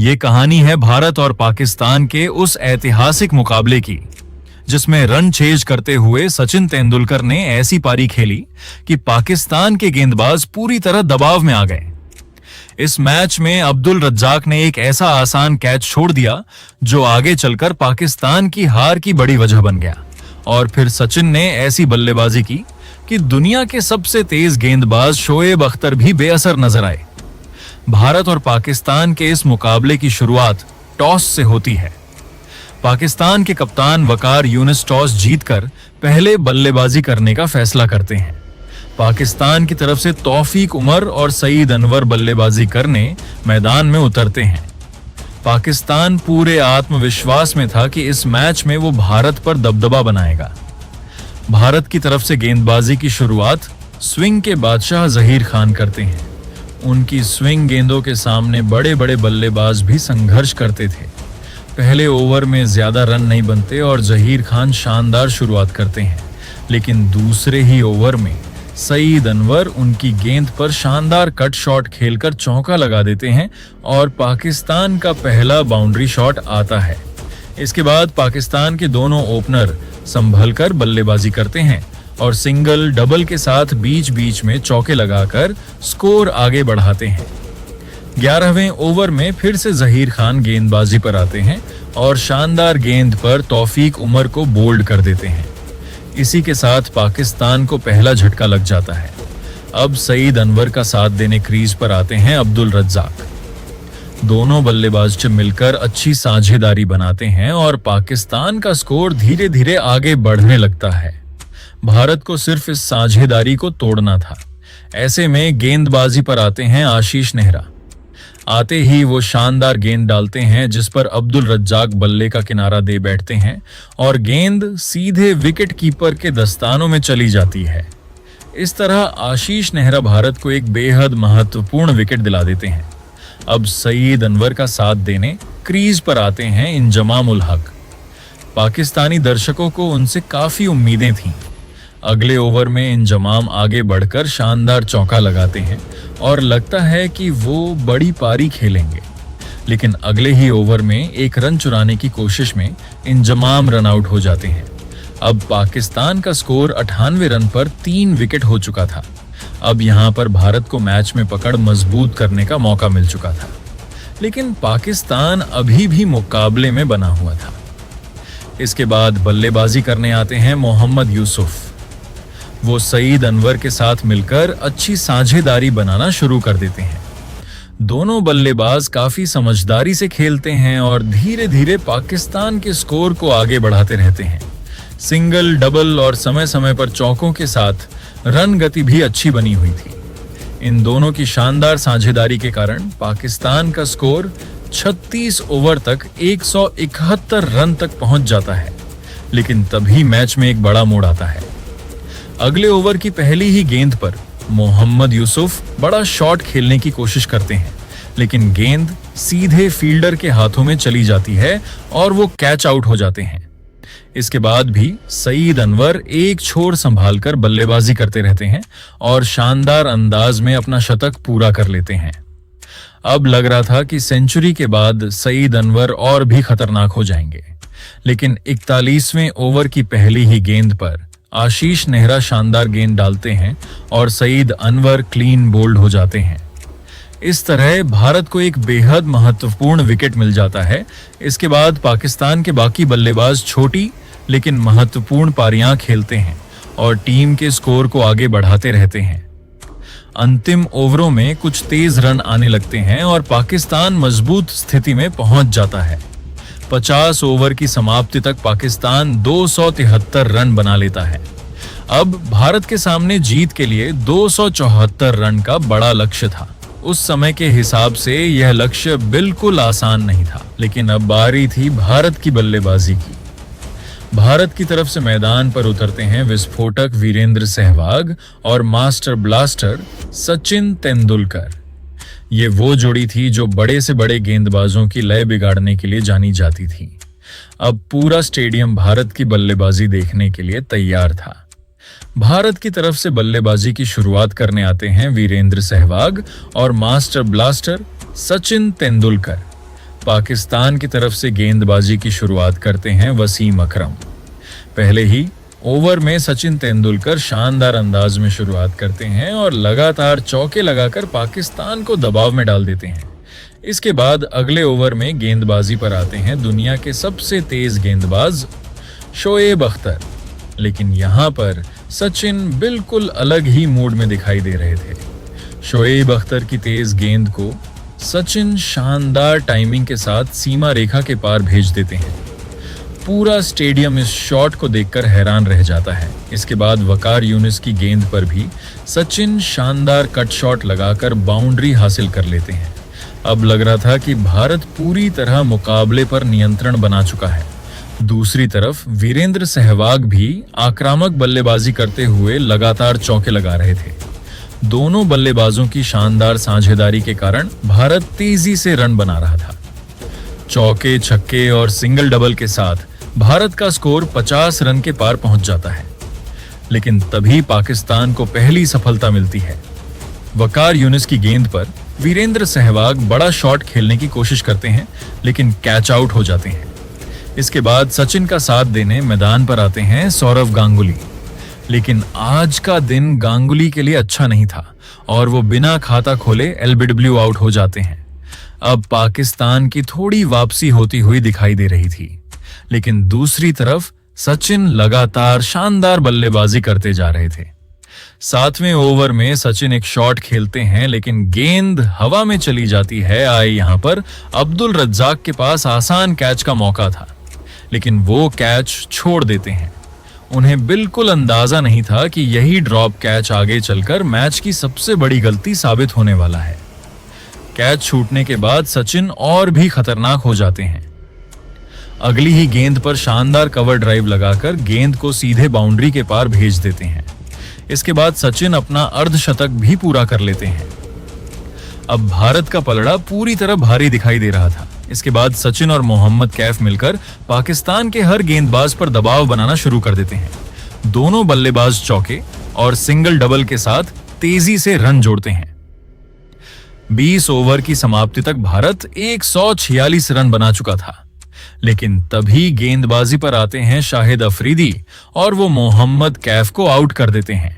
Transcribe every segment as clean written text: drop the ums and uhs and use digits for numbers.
ये कहानी है भारत और पाकिस्तान के उस ऐतिहासिक मुकाबले की जिसमें रन चेज करते हुए सचिन तेंदुलकर ने ऐसी पारी खेली कि पाकिस्तान के गेंदबाज पूरी तरह दबाव में आ गए। इस मैच में अब्दुल रज्जाक ने एक ऐसा आसान कैच छोड़ दिया जो आगे चलकर पाकिस्तान की हार की बड़ी वजह बन गया। और फिर सचिन ने ऐसी बल्लेबाजी की कि दुनिया के सबसे तेज गेंदबाज शोएब अख्तर भी बेअसर नजर आए। भारत और पाकिस्तान के इस मुकाबले की शुरुआत टॉस से होती है। पाकिस्तान के कप्तान वकार यूनिस टॉस जीतकर पहले बल्लेबाजी करने का फैसला करते हैं। पाकिस्तान की तरफ से तौफीक उमर और सईद अनवर बल्लेबाजी करने मैदान में उतरते हैं। पाकिस्तान पूरे आत्मविश्वास में था कि इस मैच में वो भारत पर दबदबा बनाएगा। भारत की तरफ से गेंदबाजी की शुरुआत स्विंग के बादशाह जहीर खान करते हैं। उनकी स्विंग गेंदों के सामने बड़े बड़े बल्लेबाज भी संघर्ष करते थे। पहले ओवर में ज्यादा रन नहीं बनते और जहीर खान शानदार शुरुआत करते हैं, लेकिन दूसरे ही ओवर में सईद अनवर उनकी गेंद पर शानदार कट शॉट खेलकर चौका लगा देते हैं और पाकिस्तान का पहला बाउंड्री शॉट आता है। इसके बाद पाकिस्तान के दोनों ओपनर संभलकर बल्लेबाजी करते हैं और सिंगल डबल के साथ बीच बीच में चौके लगाकर स्कोर आगे बढ़ाते हैं। 11वें ओवर में फिर से जहीर खान गेंदबाजी पर आते हैं और शानदार गेंद पर तौफीक उमर को बोल्ड कर देते हैं। इसी के साथ पाकिस्तान को पहला झटका लग जाता है। अब सईद अनवर का साथ देने क्रीज पर आते हैं अब्दुल रज्जाक। दोनों बल्लेबाज मिलकर अच्छी साझेदारी बनाते हैं और पाकिस्तान का स्कोर धीरे धीरे आगे बढ़ने लगता है। भारत को सिर्फ इस साझेदारी को तोड़ना था। ऐसे में गेंदबाजी पर आते हैं आशीष नेहरा। आते ही वो शानदार गेंद डालते हैं जिस पर अब्दुल रज्जाक बल्ले का किनारा दे बैठते हैं और गेंद सीधे विकेट कीपर के दस्तानों में चली जाती है। इस तरह आशीष नेहरा भारत को एक बेहद महत्वपूर्ण विकेट दिला देते हैं। अब सईद अनवर का साथ देने क्रीज पर आते हैं इंजमाम उल हक। पाकिस्तानी दर्शकों को उनसे काफी उम्मीदें थीं। अगले ओवर में इंजमाम आगे बढ़कर शानदार चौका लगाते हैं और लगता है कि वो बड़ी पारी खेलेंगे, लेकिन अगले ही ओवर में एक रन चुराने की कोशिश में इंजमाम रन आउट हो जाते हैं। अब पाकिस्तान का स्कोर 98 रन पर 3 विकेट हो चुका था। अब यहां पर भारत को मैच में पकड़ मजबूत करने का मौका मिल चुका था, लेकिन पाकिस्तान अभी भी मुकाबले में बना हुआ था। इसके बाद बल्लेबाजी करने आते हैं मोहम्मद यूसुफ। वो सईद अनवर के साथ मिलकर अच्छी साझेदारी बनाना शुरू कर देते हैं। दोनों बल्लेबाज काफी समझदारी से खेलते हैं और धीरे धीरे पाकिस्तान के स्कोर को आगे बढ़ाते रहते हैं। सिंगल डबल और समय समय पर चौकों के साथ रन गति भी अच्छी बनी हुई थी। इन दोनों की शानदार साझेदारी के कारण पाकिस्तान का स्कोर 36 ओवर तक 171 रन तक पहुंच जाता है। लेकिन तभी मैच में एक बड़ा मोड़ आता है। अगले ओवर की पहली ही गेंद पर मोहम्मद यूसुफ बड़ा शॉट खेलने की कोशिश करते हैं, लेकिन गेंद सीधे फील्डर के हाथों में चली जाती है और वो कैच आउट हो जाते हैं। इसके बाद भी सईद अनवर एक छोर संभालकर बल्लेबाजी करते रहते हैं और शानदार अंदाज में अपना शतक पूरा कर लेते हैं। अब लग रहा था कि सेंचुरी के बाद सईद अनवर और भी खतरनाक हो जाएंगे, लेकिन 41वें ओवर की पहली ही गेंद पर आशीष नेहरा शानदार गेंद डालते हैं और सईद अनवर क्लीन बोल्ड हो जाते हैं। इस तरह भारत को एक बेहद महत्वपूर्ण विकेट मिल जाता है। इसके बाद पाकिस्तान के बाकी बल्लेबाज छोटी लेकिन महत्वपूर्ण पारियां खेलते हैं और टीम के स्कोर को आगे बढ़ाते रहते हैं। अंतिम ओवरों में कुछ तेज रन आने लगते हैं और पाकिस्तान मजबूत स्थिति में पहुंच जाता है। 50 ओवर की समाप्ति तक पाकिस्तान 273 रन बना लेता है। अब भारत के सामने जीत के लिए 274 रन का बड़ा लक्ष्य था। उस समय के हिसाब से यह लक्ष्य बिल्कुल आसान नहीं था, लेकिन अब बारी थी भारत की बल्लेबाजी की। भारत की तरफ से मैदान पर उतरते हैं विस्फोटक वीरेंद्र सहवाग और मास्टर ब्लास्टर सचिन तेंदुलकर। ये वो जोड़ी थी जो बड़े से बड़े गेंदबाजों की लय बिगाड़ने के लिए जानी जाती थी। अब पूरा स्टेडियम भारत की बल्लेबाजी देखने के लिए तैयार था। भारत की तरफ से बल्लेबाजी की शुरुआत करने आते हैं वीरेंद्र सहवाग और मास्टर ब्लास्टर सचिन तेंदुलकर। पाकिस्तान की तरफ से गेंदबाजी की शुरुआत करते हैं वसीम अकरम। पहले ही ओवर में सचिन तेंदुलकर शानदार अंदाज में शुरुआत करते हैं और लगातार चौके लगाकर पाकिस्तान को दबाव में डाल देते हैं। इसके बाद अगले ओवर में गेंदबाजी पर आते हैं दुनिया के सबसे तेज गेंदबाज शोएब अख्तर। लेकिन यहाँ पर सचिन बिल्कुल अलग ही मूड में दिखाई दे रहे थे। शोएब अख्तर की तेज गेंद को सचिन शानदार टाइमिंग के साथ सीमा रेखा के पार भेज देते हैं। पूरा स्टेडियम इस शॉट को देखकर हैरान रह जाता है। इसके बाद वकार यूनिस की गेंद पर भी सचिन शानदार कट शॉट लगाकर बाउंड्री हासिल कर लेते हैं। अब लग रहा था कि भारत पूरी तरह मुकाबले पर नियंत्रण बना चुका है। दूसरी तरफ वीरेंद्र सहवाग भी आक्रामक बल्लेबाजी करते हुए लगातार चौके लगा रहे थे। दोनों बल्लेबाजों की शानदार साझेदारी के कारण भारत तेजी से रन बना रहा था। चौके, छक्के और सिंगल डबल के साथ भारत का स्कोर 50 रन के पार पहुंच जाता है। लेकिन तभी पाकिस्तान को पहली सफलता मिलती है। वकार यूनिस की गेंद पर वीरेंद्र सहवाग बड़ा शॉट खेलने की कोशिश करते हैं, लेकिन कैच आउट हो जाते हैं। इसके बाद सचिन का साथ देने मैदान पर आते हैं सौरव गांगुली। लेकिन आज का दिन गांगुली के लिए अच्छा नहीं था और वो बिना खाता खोले एलबीडब्ल्यू आउट हो जाते हैं। अब पाकिस्तान की थोड़ी वापसी होती हुई दिखाई दे रही थी, लेकिन दूसरी तरफ सचिन लगातार शानदार बल्लेबाजी करते जा रहे थे। 7वें ओवर में सचिन एक शॉट खेलते हैं, लेकिन गेंद हवा में चली जाती है। आए यहाँ पर अब्दुल रज्जाक के पास आसान कैच का मौका था, लेकिन वो कैच छोड़ देते हैं। उन्हें बिल्कुल अंदाजा नहीं था कि यही ड्रॉप कैच आगे चलकर मैच की सबसे बड़ी गलती साबित होने वाला है। कैच छूटने के बाद सचिन और भी खतरनाक हो जाते हैं। अगली ही गेंद पर शानदार कवर ड्राइव लगाकर गेंद को सीधे बाउंड्री के पार भेज देते हैं। इसके बाद सचिन अपना अर्धशतक भी पूरा कर लेते हैं। अब भारत का पलड़ा पूरी तरह भारी दिखाई दे रहा था। इसके बाद सचिन और मोहम्मद कैफ मिलकर पाकिस्तान के हर गेंदबाज पर दबाव बनाना शुरू कर देते हैं। दोनों बल्लेबाज चौके और सिंगल डबल के साथ तेजी से रन जोड़ते हैं। 20 ओवर की समाप्ति तक भारत 146 रन बना चुका था। लेकिन तभी गेंदबाजी पर आते हैं शाहिद अफरीदी और वो मोहम्मद कैफ को आउट कर देते हैं।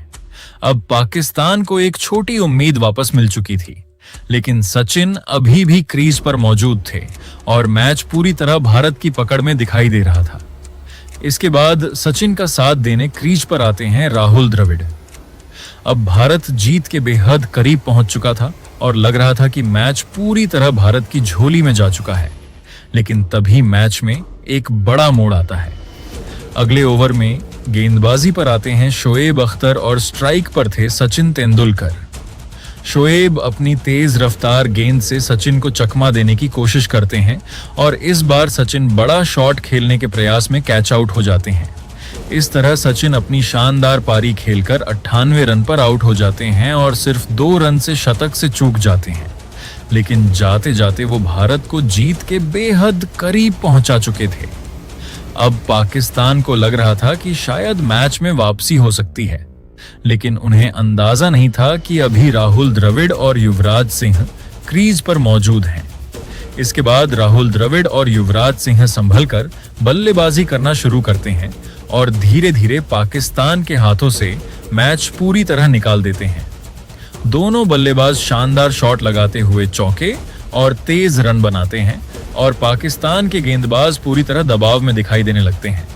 अब पाकिस्तान को एक छोटी उम्मीद वापस मिल चुकी थी, लेकिन सचिन अभी भी क्रीज पर मौजूद थे और मैच पूरी तरह भारत की पकड़ में दिखाई दे रहा था। इसके बाद सचिन का साथ देने क्रीज पर आते हैं राहुल द्रविड़। अब भारत जीत के बेहद करीब पहुंच चुका था और लग रहा था कि मैच पूरी तरह भारत की झोली में जा चुका है। लेकिन तभी मैच में एक बड़ा मोड़ आता है। अगले ओवर में गेंदबाजी पर आते हैं शोएब अख्तर और स्ट्राइक पर थे सचिन तेंदुलकर। शोएब अपनी तेज रफ्तार गेंद से सचिन को चकमा देने की कोशिश करते हैं और इस बार सचिन बड़ा शॉट खेलने के प्रयास में कैच आउट हो जाते हैं। इस तरह सचिन अपनी शानदार पारी खेलकर 98 रन पर आउट हो जाते हैं और सिर्फ 2 रन से शतक से चूक जाते हैं। लेकिन जाते जाते वो भारत को जीत के बेहद करीब पहुंचा चुके थे। अब पाकिस्तान को लग रहा था कि शायद मैच में वापसी हो सकती है, लेकिन उन्हें अंदाजा नहीं था कि अभी राहुल द्रविड़ और युवराज सिंह क्रीज पर मौजूद हैं। इसके बाद राहुल द्रविड़ और युवराज सिंह संभलकर बल्लेबाजी करना शुरू करते हैं और धीरे धीरे पाकिस्तान के हाथों से मैच पूरी तरह निकाल देते हैं। दोनों बल्लेबाज शानदार शॉट लगाते हुए चौके और तेज रन बनाते हैं और पाकिस्तान के गेंदबाज पूरी तरह दबाव में दिखाई देने लगते हैं।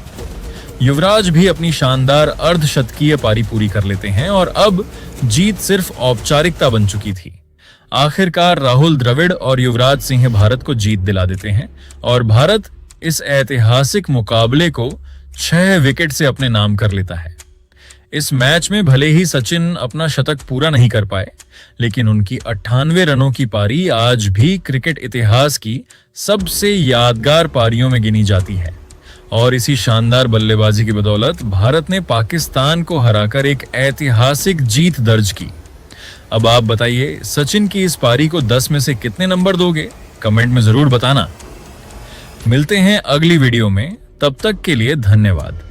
युवराज भी अपनी शानदार अर्धशतकीय पारी पूरी कर लेते हैं और अब जीत सिर्फ औपचारिकता बन चुकी थी। आखिरकार राहुल द्रविड़ और युवराज सिंह भारत को जीत दिला देते हैं और भारत इस ऐतिहासिक मुकाबले को 6 विकेट से अपने नाम कर लेता है। इस मैच में भले ही सचिन अपना शतक पूरा नहीं कर पाए, लेकिन उनकी 98 रनों की पारी आज भी क्रिकेट इतिहास की सबसे यादगार पारियों में गिनी जाती है। और इसी शानदार बल्लेबाजी की बदौलत भारत ने पाकिस्तान को हराकर एक ऐतिहासिक जीत दर्ज की। अब आप बताइए, सचिन की इस पारी को 10 में से कितने नंबर दोगे? कमेंट में जरूर बताना। मिलते हैं अगली वीडियो में, तब तक के लिए धन्यवाद।